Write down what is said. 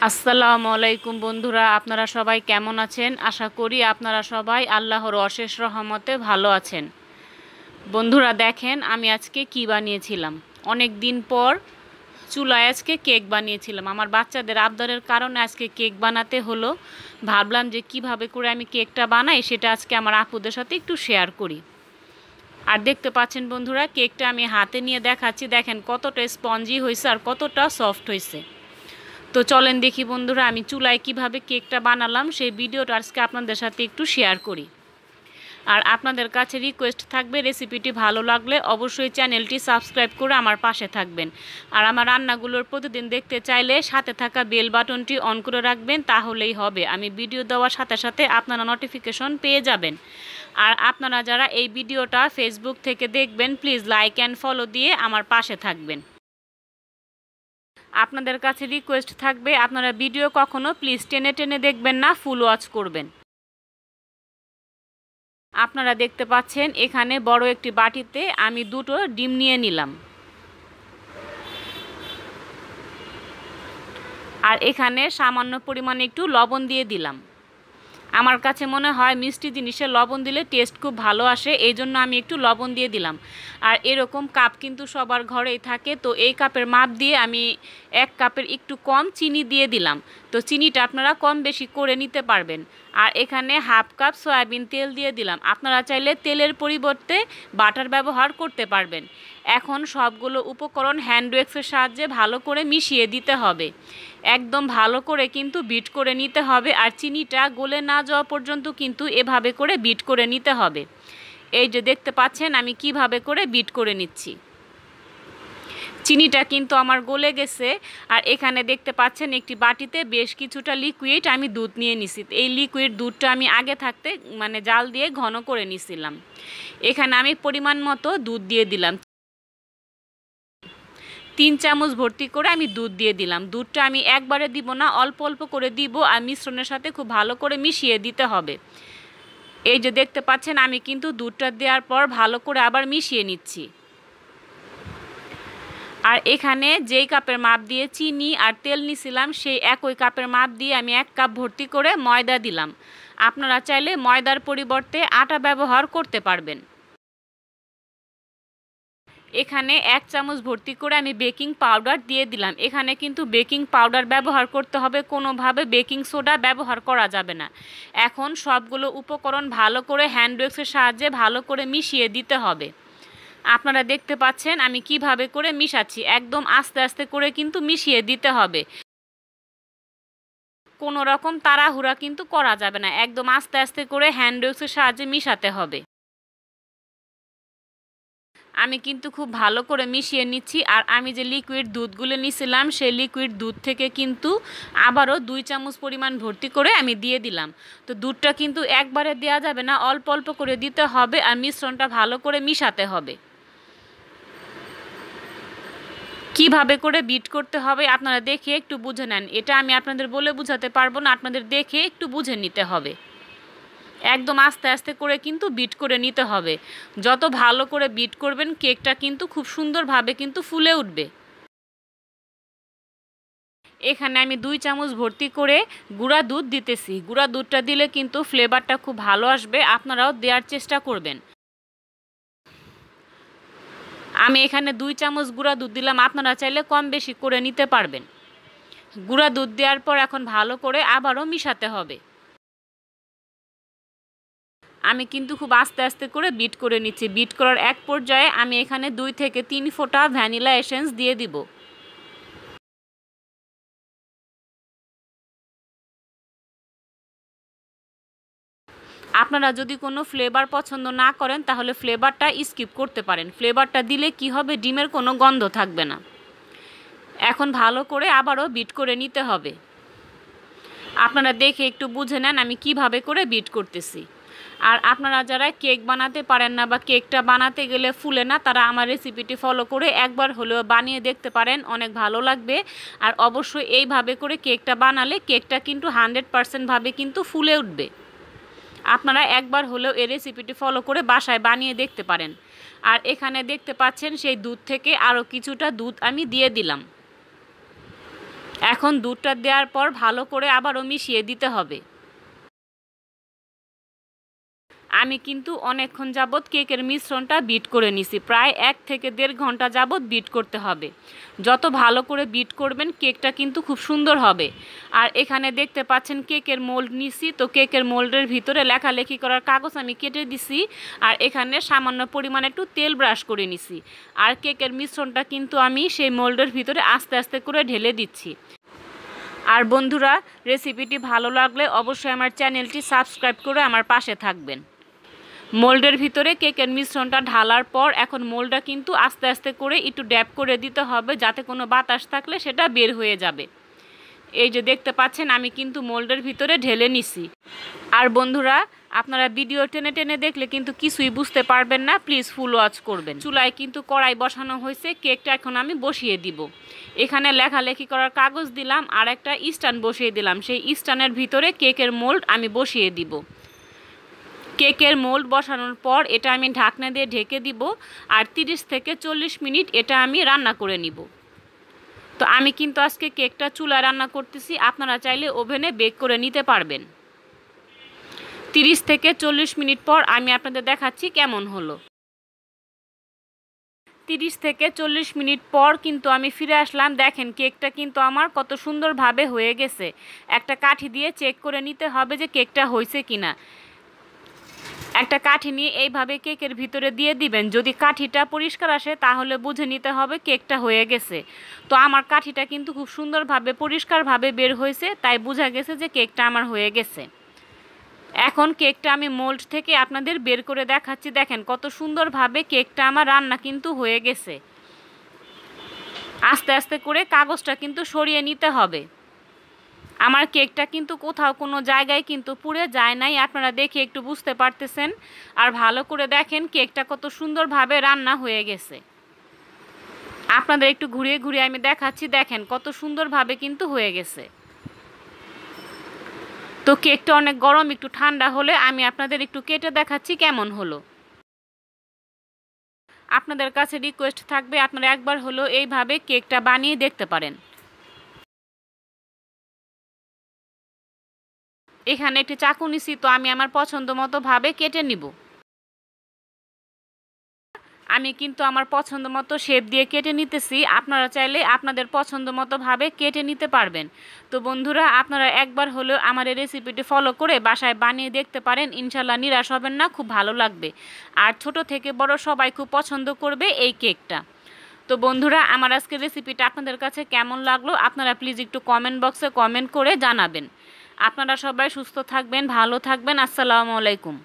আসসালামু আলাইকুম বন্ধুরা, আপনারা সবাই কেমন আছেন? আশা করি আপনারা সবাই আল্লাহর অশেষ রহমতে ভালো আছেন। বন্ধুরা দেখেন আমি আজকে কি বানিয়েছিলাম। অনেক দিন পর চুলায় আজকে কেক বানিয়েছিলাম। আমার বাচ্চাদের আবদারের কারণে আজকে কেক বানাতে হলো। ভাবলাম যে কিভাবে করে আমি কেকটা বানাই সেটা আজকে আমার আপুদের সাথে একটু শেয়ার করি। আর দেখতে পাচ্ছেন বন্ধুরা, কেকটা আমি হাতে নিয়ে দেখাচ্ছি। দেখেন কতটা স্পঞ্জি হয়েছে আর কতটা সফট হয়েছে। তো চলেন দেখি বন্ধুরা আমি চুলায় কিভাবে কেকটা বানালাম সেই ভিডিওটা আজকে আপনাদের সাথে একটু শেয়ার করি। আর আপনাদের কাছে রিকোয়েস্ট থাকবে, রেসিপিটি ভালো লাগলে অবশ্যই চ্যানেলটি সাবস্ক্রাইব করে আমার পাশে থাকবেন। আর আমার রান্নাগুলোর প্রতিদিন দেখতে চাইলে সাথে থাকা বেল বাটনটি অন করে রাখবেন, তাহলেই হবে। আমি ভিডিও দেওয়ার সাথে সাথে আপনারা নোটিফিকেশন পেয়ে যাবেন। আর আপনারা যারা এই ভিডিওটা ফেসবুক থেকে দেখবেন, প্লিজ লাইক অ্যান্ড ফলো দিয়ে আমার পাশে থাকবেন। আপনাদের কাছে রিকোয়েস্ট থাকবে, আপনারা ভিডিও কখনো প্লিজ টেনে টেনে দেখবেন না, ফুল ওয়াচ করবেন। আপনারা দেখতে পাচ্ছেন এখানে বড় একটি বাটিতে আমি দুটো ডিম নিয়ে নিলাম। আর এখানে সামান্য পরিমাণে একটু লবণ দিয়ে দিলাম। আমার কাছে মনে হয় মিষ্টি জিনিসে লবণ দিলে টেস্ট খুব ভালো আসে, এই জন্য আমি একটু লবণ দিয়ে দিলাম। আর এরকম কাপ কিন্তু সবার ঘরেই থাকে, তো এই কাপের মাপ দিয়ে আমি 1 কাপের একটু কম চিনি দিয়ে দিলাম। তো চিনিটা আপনারা কম বেশি করে নিতে পারবেন। আর এখানে 1/2 কাপ সয়াবিন তেল দিয়ে দিলাম। আপনারা চাইলে তেলের পরিবর্তে বাটার ব্যবহার করতে পারবেন। এখন সবগুলো উপকরণ হ্যান্ড উইক্সের সাহায্যে ভালো করে মিশিয়ে দিতে হবে। একদম ভালো করে কিন্তু বিট করে নিতে হবে। আর চিনিটা গলে না যাওয়া পর্যন্ত কিন্তু এভাবে করে বিট করে নিতে হবে। এই যে দেখতে পাচ্ছেন আমি কিভাবে করে বিট করে নিচ্ছি। চিনিটা কিন্তু আমার গলে গেছে। আর এখানে দেখতে পাচ্ছেন একটি বাটিতে বেশ কিছুটা লিকুইড আমি দুধ নিয়ে নিছি। এই লিকুইড দুধটা আমি আগে থাকতে জাল দিয়ে ঘন করে নিছিলাম। এখানে আমি পরিমাণ মতো দুধ দিয়ে দিলাম। 3 চামচ ভর্তি করে আমি দুধ দিয়ে দিলাম। দুধটা আমি একবারে দিব না, অল্প অল্প করে দিব। আর মিশ্রণের সাথে খুব ভালো করে মিশিয়ে দিতে হবে। এই যে দেখতে পাচ্ছেন আমি কিন্তু দুধটা দেওয়ার পর ভালো করে আবার মিশিয়ে নিচ্ছি। আর এখানে যেই কাপের মাপ দিয়ে চিনি আর তেল নিছিলাম সেই একই কাপের মাপ দিয়ে আমি 1 কাপ ভর্তি করে ময়দা দিলাম। আপনারা চাইলে ময়দার পরিবর্তে আটা ব্যবহার করতে পারবেন। এখানে 1 চামচ ভর্তি করে আমি বেকিং পাউডার দিয়ে দিলাম। এখানে কিন্তু বেকিং পাউডার ব্যবহার করতে হবে, কোনোভাবে বেকিং সোডা ব্যবহার করা যাবে না। এখন সবগুলো উপকরণ ভালো করে হ্যান্ড উইক্সের সাহায্যে ভালো করে মিশিয়ে দিতে হবে। আপনারা দেখতে পাচ্ছেন আমি কিভাবে করে মিশাচ্ছি। একদম আস্তে আস্তে করে কিন্তু মিশিয়ে দিতে হবে। কোনো রকম তাড়াহুড়া কিন্তু করা যাবে না, একদম আস্তে আস্তে করে হ্যান্ড উইক্সের সাহায্যে মিশাতে হবে। আমি কিন্তু খুব ভালো করে মিশিয়ে নিচ্ছি। আর আমি যে লিকুইড দুধগুলো নিয়েছিলাম সেই লিকুইড দুধ থেকে কিন্তু আবারও 2 চামচ পরিমাণ ভর্তি করে আমি দিয়ে দিলাম। তো দুধটা কিন্তু একবারে দেওয়া যাবে না, অল্প অল্প করে দিতে হবে। আর মিশ্রণটা ভালো করে মিশাতে হবে। কিভাবে করে বিট করতে হবে আপনারা দেখে একটু বুঝে নেন। এটা আমি আপনাদের বলে বোঝাতে পারবো না, আপনাদের দেখে একটু বুঝে নিতে হবে। একদম আস্তে আস্তে করে কিন্তু বিট করে নিতে হবে। যত ভালো করে বিট করবেন কেকটা কিন্তু খুব সুন্দরভাবে কিন্তু ফুলে উঠবে। এখানে আমি 2 চামচ ভর্তি করে গুঁড়া দুধ দিতেছি। গুঁড়া দুধটা দিলে কিন্তু ফ্লেভারটা খুব ভালো আসবে, আপনারাও দেওয়ার চেষ্টা করবেন। আমি এখানে 2 চামচ গুঁড়া দুধ দিলাম, আপনারা চাইলে কম বেশি করে নিতে পারবেন। গুঁড়া দুধ দেওয়ার পর এখন ভালো করে আবারও মিশাতে হবে। আমি কিন্তু খুব আস্তে আস্তে করে বিট করে নিচ্ছি। বিট করার এক পর্যায়ে আমি এখানে 2 থেকে 3 ফোঁটা ভ্যানিলা এসেন্স দিয়ে দিব। আপনারা যদি কোনো ফ্লেভার পছন্দ না করেন তাহলে ফ্লেভারটা স্কিপ করতে পারেন। ফ্লেভারটা দিলে কি হবে, ডিমের কোনো গন্ধ থাকবে না। এখন ভালো করে আবারও বিট করে নিতে হবে। আপনারা দেখে একটু বুঝে নেন আমি কিভাবে করে বিট করতেছি। আর আপনারা যারা কেক বানাতে পারেন না বা কেকটা বানাতে গেলে ফুলে না, তারা আমার রেসিপিটি ফলো করে একবার হলেও বানিয়ে দেখতে পারেন, অনেক ভালো লাগবে। আর অবশ্যই এইভাবে করে কেকটা বানালে কেকটা কিন্তু 100% ভাবে কিন্তু ফুলে উঠবে। আপনারা একবার হলেও এই রেসিপিটি ফলো করে বাসায় বানিয়ে দেখতে পারেন। আর এখানে দেখতে পাচ্ছেন সেই দুধ থেকে আরও কিছুটা দুধ আমি দিয়ে দিলাম। এখন দুধটা দেওয়ার পর ভালো করে আবারও মিশিয়ে দিতে হবে। আমি কিন্তু অনেকক্ষণ যাবৎ কেকের মিশ্রণটা বিট করে নিছি, প্রায় 1 থেকে 1.5 ঘন্টা যাবৎ বিট করতে হবে। যত ভালো করে বিট করবেন কেকটা কিন্তু খুব সুন্দর হবে। আর এখানে দেখতে পাচ্ছেন কেকের মোল্ড নিছি, তো কেকের মোল্ডের ভিতরে লেখালেখি করার কাগজ আমি কেটে দিছি, আর এখানে সামান্য পরিমাণে একটু তেল ব্রাশ করে নিছি। আর কেকের মিশ্রণটা কিন্তু আমি সেই মোল্ডের ভিতরে আস্তে আস্তে করে ঢেলে দিচ্ছি। আর বন্ধুরা, রেসিপিটি ভালো লাগলে অবশ্যই আমার চ্যানেলটি সাবস্ক্রাইব করে আমার পাশে থাকবেন। মোল্ডের ভিতরে কেকের মিশ্রণটা ঢালার পর এখন মোল্ডটা কিন্তু আস্তে আস্তে করে একটু ড্যাপ করে দিতে হবে, যাতে কোনো বাতাস থাকলে সেটা বের হয়ে যাবে। এই যে দেখতে পাচ্ছেন আমি কিন্তু মোল্ডের ভিতরে ঢেলে নিছি। আর বন্ধুরা, আপনারা ভিডিও টেনে টেনে দেখলে কিন্তু কিছুই বুঝতে পারবেন না, প্লিজ ফুল ওয়াচ করবেন। চুলায় কিন্তু কড়াই বসানো হয়েছে, কেকটা এখন আমি বসিয়ে দিব। এখানে লেখালেখি করার কাগজ দিলাম, আর একটা স্ট্যান্ড বসিয়ে দিলাম। সেই স্ট্যান্ডের ভিতরে কেকের মোল্ড আমি বসিয়ে দিব। কেকের মোল্ড বসানোর পর এটা আমি ঢাকনা দিয়ে ঢেকে দিব, আর 30 থেকে 40 মিনিট এটা আমি রান্না করে নিব। তো আমি কিন্তু আজকে কেকটা চুলায় রান্না করতেছি, আপনারা চাইলে ওভেনে বেক করে নিতে পারবেন। 30 থেকে 40 মিনিট পর আমি আপনাদের দেখাচ্ছি কেমন হলো। 30 থেকে 40 মিনিট পর কিন্তু আমি ফিরে আসলাম। দেখেন কেকটা কিন্তু আমার কত সুন্দরভাবে হয়ে গেছে। একটা কাঠি দিয়ে চেক করে নিতে হবে যে কেকটা হয়েছে কিনা। একটা কাঠি নিয়ে এইভাবে কেকের ভিতরে দিয়ে দিবেন। যদি কাঠিটা পরিষ্কার আসে তাহলে বুঝে নিতে হবে কেকটা হয়ে গেছে। তো আমার কাঠিটা কিন্তু খুব সুন্দরভাবে পরিষ্কারভাবে বের হয়েছে, তাই বোঝা গেছে যে কেকটা আমার হয়ে গেছে। এখন কেকটা আমি মোল্ড থেকে আপনাদের বের করে দেখাচ্ছি। দেখেন কত সুন্দরভাবে কেকটা আমার রান্না কিন্তু হয়ে গেছে। আস্তে আস্তে করে কাগজটা কিন্তু সরিয়ে নিতে হবে। আমার কেকটা কিন্তু কোথাও কোনো জায়গায় কিন্তু পুড়ে যায় নাই, আপনারা দেখে একটু বুঝতে পারতেছেন। আর ভালো করে দেখেন কেকটা কত সুন্দরভাবে রান্না হয়ে গেছে। আপনাদের একটু ঘুরিয়ে ঘুরিয়ে আমি দেখাচ্ছি, দেখেন কত সুন্দরভাবে কিন্তু হয়ে গেছে। তো কেকটা অনেক গরম, একটু ঠান্ডা হলে আমি আপনাদের একটু কেটে দেখাচ্ছি কেমন হলো। আপনাদের কাছে রিকোয়েস্ট থাকবে আপনারা একবার হলো এইভাবে কেকটা বানিয়ে দেখতে পারেন। এখানে একটি চাকু নিছি, তো আমি আমার পছন্দ মতো ভাবে কেটে নিব। আমি কিন্তু আমার পছন্দ মতো শেপ দিয়ে কেটে নিতেছি, আপনারা চাইলে আপনাদের পছন্দ মতো ভাবে কেটে নিতে পারবেন। তো বন্ধুরা, আপনারা একবার হলেও আমার এই রেসিপিটি ফলো করে বাসায় বানিয়ে দেখতে পারেন, ইনশাল্লাহ নিরাশ হবেন না, খুব ভালো লাগবে। আর ছোট থেকে বড় সবাই খুব পছন্দ করবে এই কেকটা। তো বন্ধুরা, আমার আজকের রেসিপিটা আপনাদের কাছে কেমন লাগলো আপনারা প্লিজ একটু কমেন্ট বক্সে কমেন্ট করে জানাবেন। আপনারা সবাই সুস্থ থাকবেন, ভালো থাকবেন। আসসালামু আলাইকুম।